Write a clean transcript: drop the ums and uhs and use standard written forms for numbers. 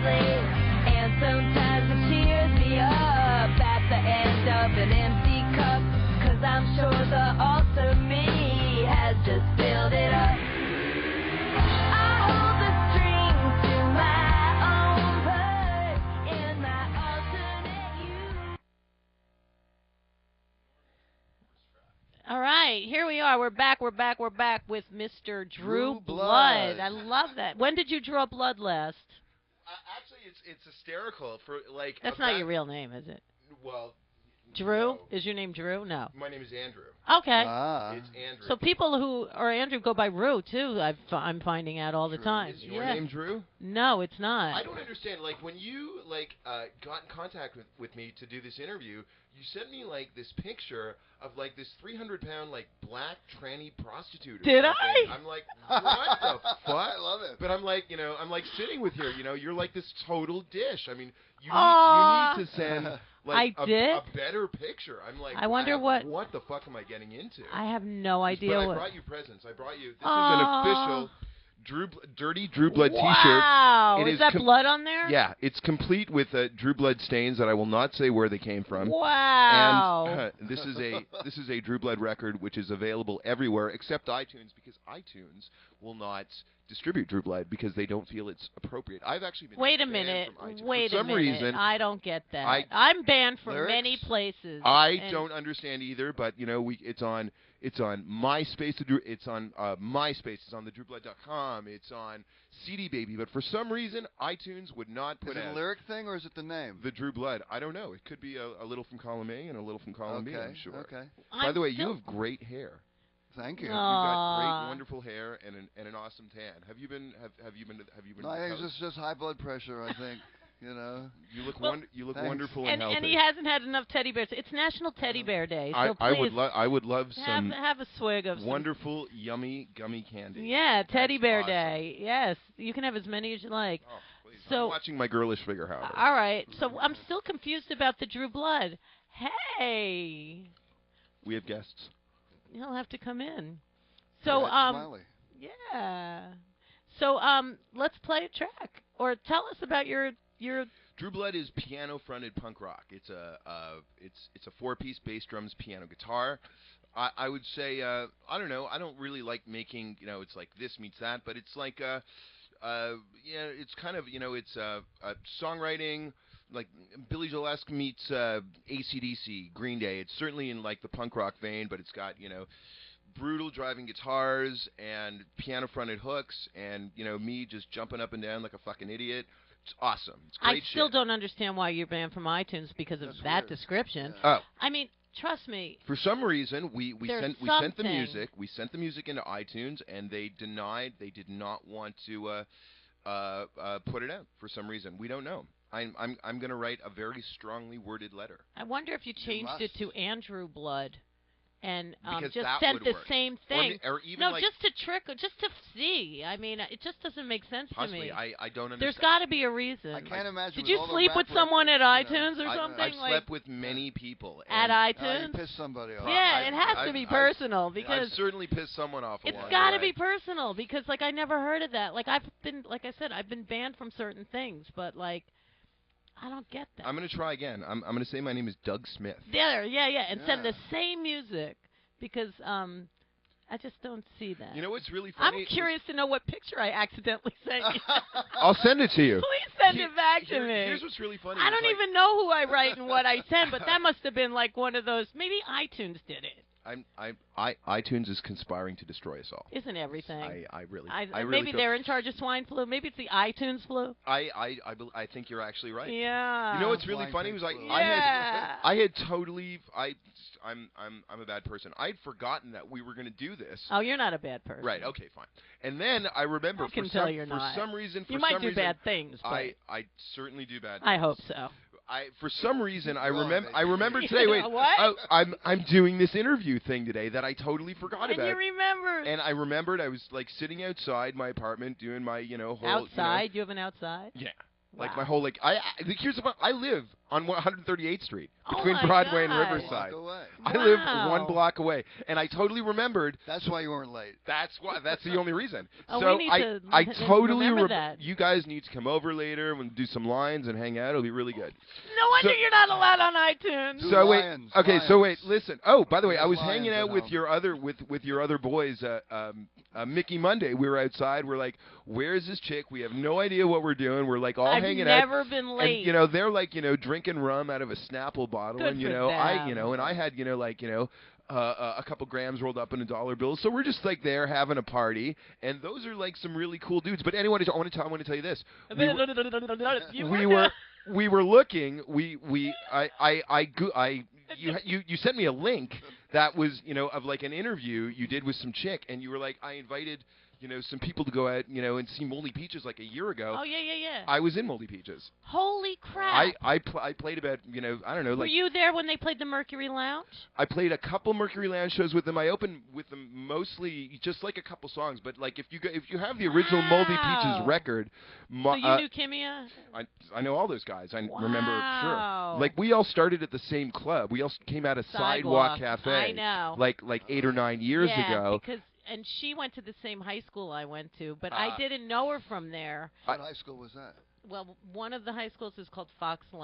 lately, and sometimes it cheers me up at the end of an empty cup, 'cause I'm sure the altar me has just filled it up. I hold the strings to my own bird in my alternate you. All right, here we are. We're back with Mr. Drew Drew Blood. Blood. I love that. When did you draw blood last? Actually, it's hysterical for like. That's not your real name, is it? Well, Drew? no. Is your name Drew? No. My name is Andrew. Okay. It's Andrew. So people who are Andrew go by Rue too. I'm finding out all the time. Is your name Drew? No, it's not. I don't understand. Like when you got in contact with me to do this interview, you sent me like this picture of like this 300-pound like black tranny prostitute. Did I? I'm like, what the fuck? I love it. But I'm like sitting with her. You're like this total dish. I mean, you need to send. Like I did? A better picture. I'm like, I wonder what the fuck am I getting into? I have no idea. But I brought you presents. I brought you. This is an official Dirty Drew Blood T-shirt. Wow! Is that blood on there? Yeah, it's complete with Drew Blood stains that I will not say where they came from. Wow! And this is a Drew Blood record which is available everywhere except iTunes, because iTunes will not distribute Drew Blood because they don't feel it's appropriate. I've actually been Wait a banned minute. from iTunes. Wait For some a minute. reason, I don't get that. I'm banned from Lyrics? many places. I don't understand either, but it's on MySpace. It's on MySpace. It's on the DrewBlood.com. It's on CD Baby. But for some reason, iTunes would not put Is it out a lyric thing or is it the name? the Drew Blood. I don't know. It could be a little from column A and a little from column B. I'm sure. Okay. By the way, you have great hair. Thank you. You've got great, wonderful hair and an awesome tan. Have you been? No, I think it's just high blood pressure. I think. You know. You look you look thanks. wonderful and healthy. And he hasn't had enough teddy bears. It's National Teddy Bear Day, so I please would love some have a swig of wonderful, yummy gummy candy. Yeah, Teddy Bear awesome. Day. Yes, you can have as many as you like. Oh, please. So I'm watching my girlish figure, however. all right. So I'm still confused about the Drew Blood. Hey, We have guests. he'll have to come in. So Smiley. yeah. So let's play a track or tell us about your Drew Blood is piano-fronted punk rock. It's a four-piece bass, drums, piano, guitar. I would say I don't know. I don't really like making it's like this meets that, but it's like it's kind of it's songwriting like Billy Joel-esque meets AC/DC, Green Day. It's certainly in like the punk rock vein, but it's got brutal driving guitars and piano-fronted hooks, and me just jumping up and down like a fucking idiot. It's awesome. It's great I still shit. don't understand why you're banned from iTunes because of That's that weird. description. Oh. I mean, trust me. For some reason, we There's sent the something. music. We sent the music into iTunes, and they denied. They did not want to put it out for some reason. We don't know. I'm going to write a very strongly worded letter. I wonder if you changed it to Andrew Blood and Because just that sent would the work. same thing. Or even No, like just to trick, just to see. I mean, it just doesn't make sense possibly. to me. I don't understand. There's got to be a reason. I can't imagine. Did with you all the sleep with rap someone at records, iTunes or something? I've like, slept with many people. at and You iTunes? pissed somebody off. Yeah, it has to be personal I've because certainly pissed someone off. it's along got the to way. be personal because I never heard of that. Like I said, I've been banned from certain things, but I don't get that. I'm going to try again. I'm going to say my name is Doug Smith. Yeah, and send the Yeah. same music because I just don't see that. You know what's really funny? I'm curious to know what picture I accidentally sent you. I'll send it to you. Please send it back to me. Here's what's really funny. I is, don't like, even know who I write and what I send, but that must have been like one of those. Maybe iTunes did it. iTunes is conspiring to destroy us all. Isn't everything? I really maybe feel- they're in charge of swine flu. Maybe it's the iTunes flu. I think you're actually right. Yeah. You know what's really Flying funny pig was like flu. Yeah. I had totally I'm a bad person. I'd forgotten that we were going to do this. Oh, you're not a bad person. Right. Okay. Fine. And then I remember I can for tell some you're for not. some reason You might do reason, bad things. But I certainly do bad. I things. hope so. For some reason I Well, remember they- today. Wait. What? Oh, I'm doing this interview thing today that I totally forgot And about. you remember. And I remembered I was like sitting outside my apartment doing my whole Outside? You have an outside? Yeah. Like Wow. my whole here's about I live on 138th Street Oh between my Broadway and God. Riverside. Walk away. I live Wow. 1 block away, and I totally remembered. That's why you weren't late. That's why. That's the only reason. Oh, so we need I to totally remember that. you guys need to come over later and do some lines and hang out. It'll be really good. No wonder So- you're not allowed on iTunes. Do So lions, wait, okay. So wait, lions. listen. Oh, by the way, There's I was lions hanging at out with home. your other with your other boys. Mickey Monday. We were outside. We're like, "Where's this chick? We have no idea what we're doing." We're like all I've hanging never out. been late. And you know they're like drinking rum out of a Snapple bottle, Good and for I them. and I had a couple grams rolled up in a dollar bill. So we're just like there having a party, and those are like some really cool dudes. But anyway, I want to tell you this. We were looking. You sent me a link that was of like an interview you did with some chick, and you were like, I invited some people to go out and see Moldy Peaches like a year ago. Oh yeah. I was in Moldy Peaches. Holy crap! I played about I don't know, Were like you there when they played the Mercury Lounge? I played a couple Mercury Lounge shows with them. I opened with them mostly just like a couple songs, but like if you have the original Moldy Peaches Wow. record, So you knew Kimia? I know all those guys. I remember Wow. sure. Like we all started at the same club. We all came out of Sidewalk Cafe. I know. Like 8 or 9 years yeah, ago. and she went to the same high school I went to, but I didn't know her from there. What high school was that? Well, one of the high schools is called Fox Lane.